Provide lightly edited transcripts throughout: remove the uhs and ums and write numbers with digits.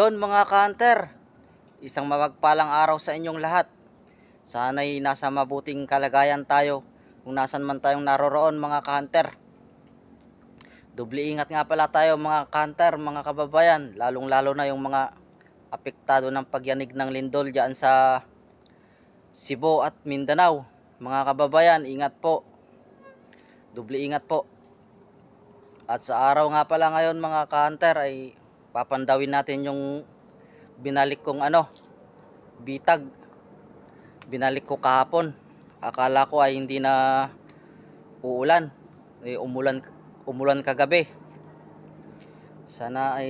Yon mga ka-hunter, isang mapagpalang araw sa inyong lahat. Sana'y nasa mabuting kalagayan tayo kung nasan man tayong naroroon mga ka-hunter. Doble ingat nga pala tayo mga ka-hunter, mga kababayan, lalong lalo na yung mga apektado ng pagyanig ng lindol dyan sa Cebu at Mindanao. Mga kababayan, ingat po, doble ingat po. At sa araw nga pala ngayon mga ka-hunter ay papandawin natin yung binalik kong bitag. Binalik ko kahapon. Akala ko ay hindi na uulan. Umulan kagabi. Sana ay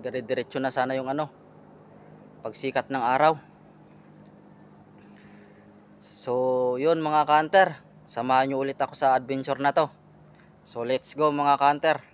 dire-diretso na sana yung pagsikat ng araw. So yun mga ka-hunter, samahan nyo ulit ako sa adventure na to. So let's go mga ka-hunter.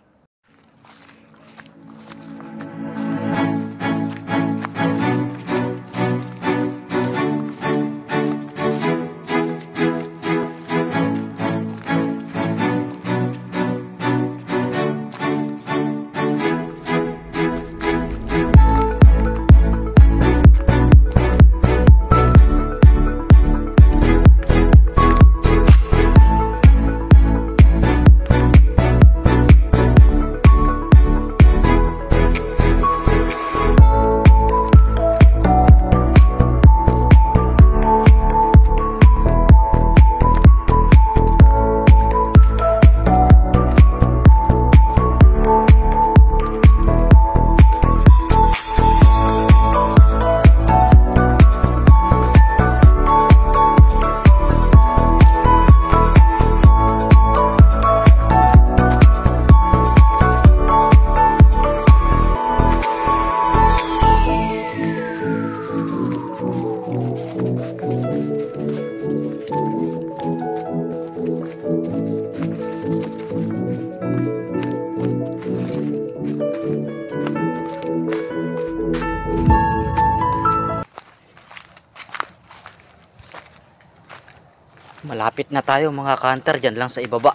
Malapit na tayo mga ka-hunter, dyan lang sa ibaba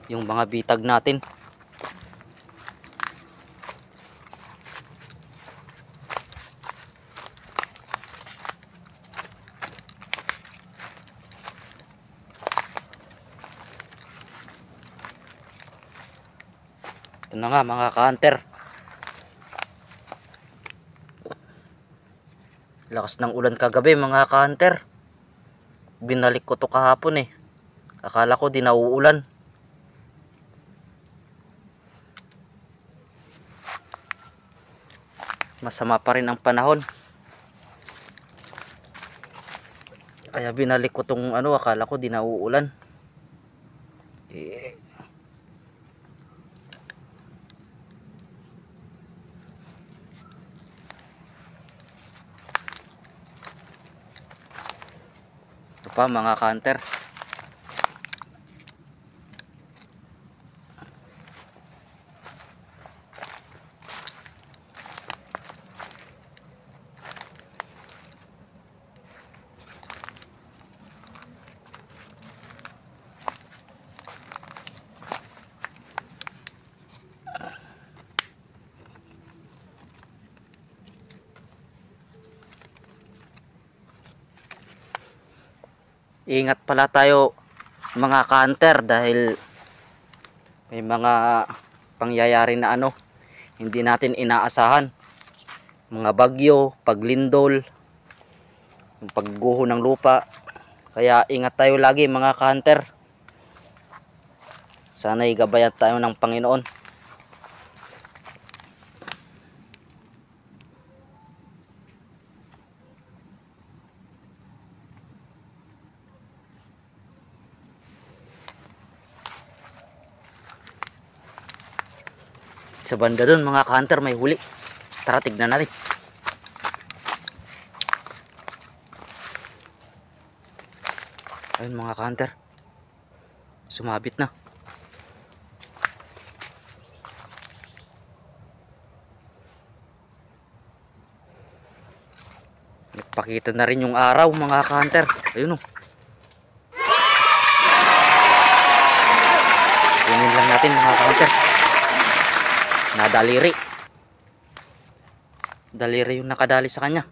yung mga bitag natin. Ito na nga mga ka-hunter. Lakas ng ulan kagabi mga ka-hunter. Binalik ko to kahapon akala ko di na uulan. Masama pa rin ang panahon, kaya binalik ko tong akala ko di na uulan. Ito pa mga ka-hunter. Ingat pala tayo mga ka-hunter dahil may mga pangyayari na hindi natin inaasahan. Mga bagyo, paglindol, yung pagguho ng lupa. Kaya ingat tayo lagi mga ka-hunter. Sana'y gabayan tayo ng Panginoon. Sa banda dun mga ka-hunter may huli. Tara tignan natin. Ayun mga ka-hunter, sumabit na. Nagpakita na rin yung araw mga ka-hunter. Ayun kunin lang natin mga ka-hunter. Nadaliri. Daliri yung nakadali sa kanya.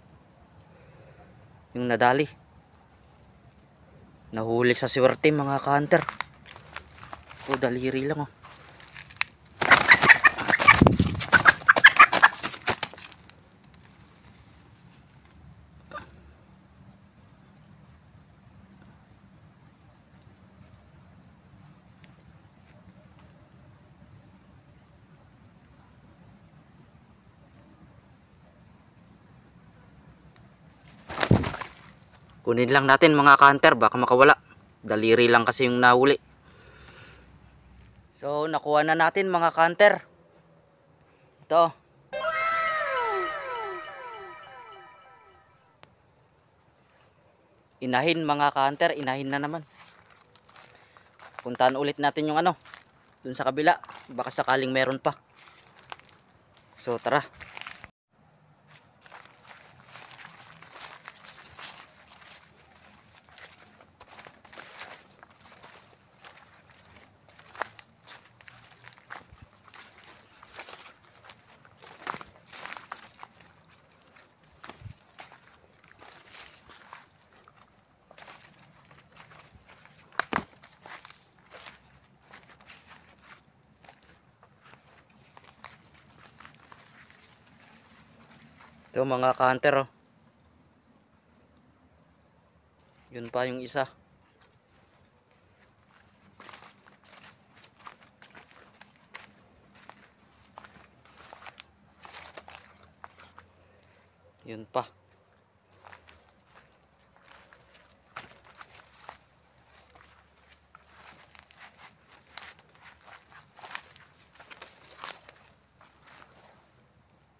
Yung nadali. Nahuli sa swerte mga ka-hunter. O daliri lang oh. Kunin lang natin mga ka-hunter, baka makawala. Daliri lang kasi yung nahuli. So nakuha na natin mga ka-hunter. Ito. Inahin mga ka-hunter, inahin na naman. Puntahan ulit natin yung ano, dun sa kabila, baka sakaling meron pa. So tara. Ito mga ka-hunter oh. Yun pa yung isa. Yun pa.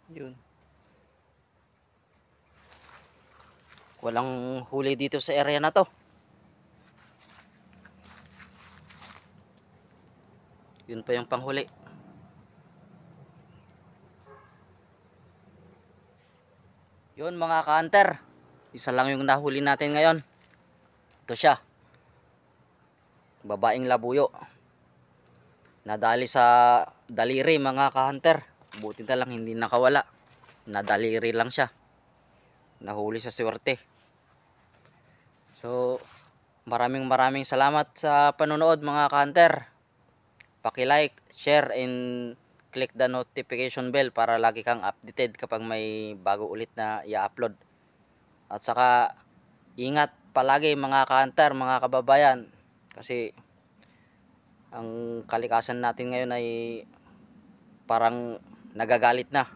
Yun. Walang huli dito sa area na to. Yun pa yung panghuli. Yun mga ka-hunter. Isa lang yung nahuli natin ngayon. Ito siya. Babaeng labuyo. Nadali sa daliri mga ka-hunter. Buti na lang hindi nakawala. Nadaliri lang siya. Nahuli sa swerte. So maraming salamat sa panonood mga ka-hunter. Paki-like, share and click the notification bell para lagi kang updated kapag may bago ulit na i-upload. At saka ingat palagi mga ka-hunter, mga kababayan, kasi ang kalikasan natin ngayon ay parang nagagalit na.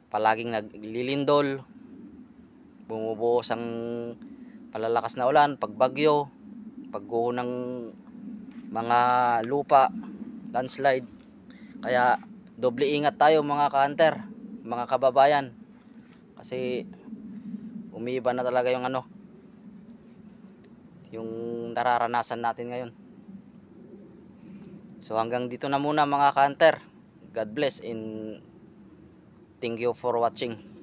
Palaging naglilindol, bumubuhos ang palalakas na ulan, pagbagyo, pagguho ng mga lupa, landslide. Kaya doble ingat tayo mga ka-hunter, mga kababayan, kasi umiiba na talaga yung ano, yung nararanasan natin ngayon. So hanggang dito na muna mga ka-hunter. God bless and thank you for watching.